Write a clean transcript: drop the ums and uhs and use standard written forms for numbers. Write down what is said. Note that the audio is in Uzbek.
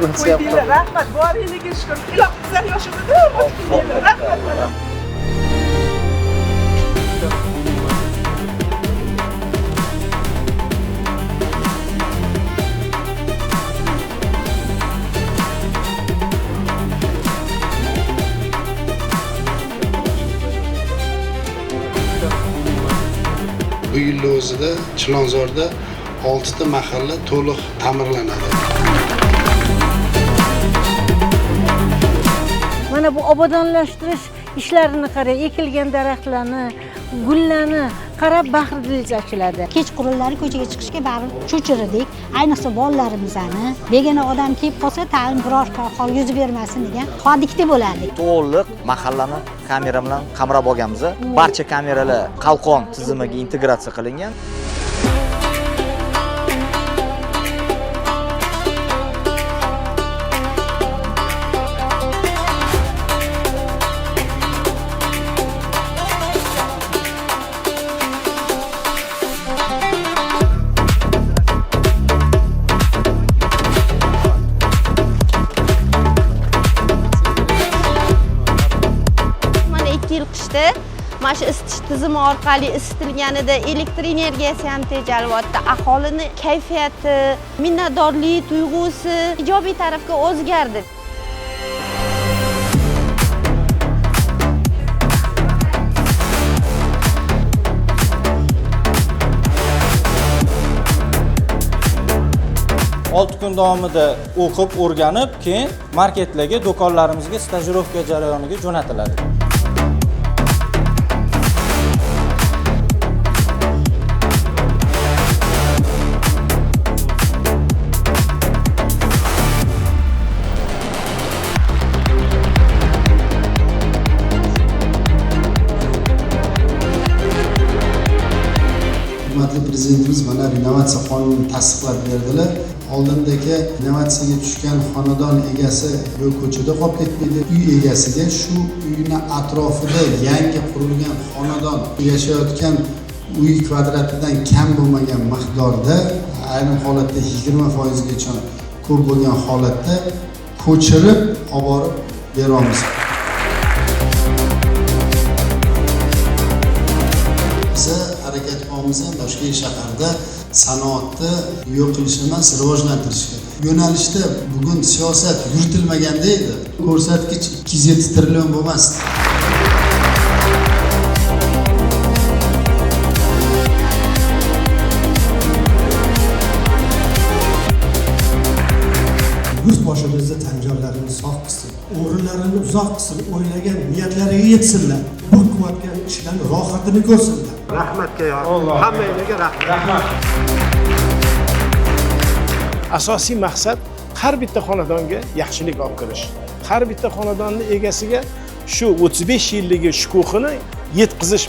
buncha ham. Rahmat, boringizga shukr. Iloh sizlar yoshimizda o'tib rahmat. Bu yilning o'zida Chilonzorda 6 ta mahalla to'liq ta'mirlanadi. Mana bu obodonlashtirish ishlarini qarang, ekilgan daraxtlarni, gullarni qarab bahri ochiladi. Kechqurunlari ko'chaga chiqishga baribir cho'chirdik. Ayniqsa bolalarimizni begona odam kelib qolsa, tag'in biror hol yuz bermasin degan xodikda bo'lardik. To'liq mahallani kamera bilan qamrab olganmiz. Barcha kameralar Qalqon tizimiga integratsiya qilingan. Qishda mana shu isitish tizimi orqali isitilganida elektr energiyasi ham tejalyapti. Aholini kayfiyati, minnatdorlik tuyg'usi ijobiy tarafga o'zgardi. Olti kun davomida o'qib, o'rganib, keyin marketlarga, do'konlarimizga stajirovka jarayoniga jo'natiladi. Hurmatli prezidentimiz mana renovatsiya qonunini tasdiqlab berdilar. Oldindagi renovatsiyaga tushgan xonadon egasi yo'q ko'chada qolib ketmaydi. Uy egasiga shu uyni atrofida yangi qurilgan xonadon yashayotgan uy kvadratidan kam bo'lmagan miqdorda, ayrim holatda 20% gacha ko'p bo'lgan holatda ko'chirib olib borib beramiz. Harakat qilamiz ham Toshkent shaharda sanoatni yo'q qilish emas, rivojlantirishga yo'nalishda bugun siyosat yuritilmaganda edi. Ko'rsatkich 207 trillion bo'lmasdi. Yurt boshimizda tanjollarni sof qilsin, o'rinlarini uzoq qilsin, o'ylagan niyatlariga yetsinlar. Bu qilayotgan ishlarni rohatini ko'rsinlar. Rahmatga yor. Hammangizga rahmat. Asosiy maqsad har bitta xonadonga yaxshilik olib kirish. Har bitta xonadonning egasiga shu 35 yilligi shukuhini yetkazish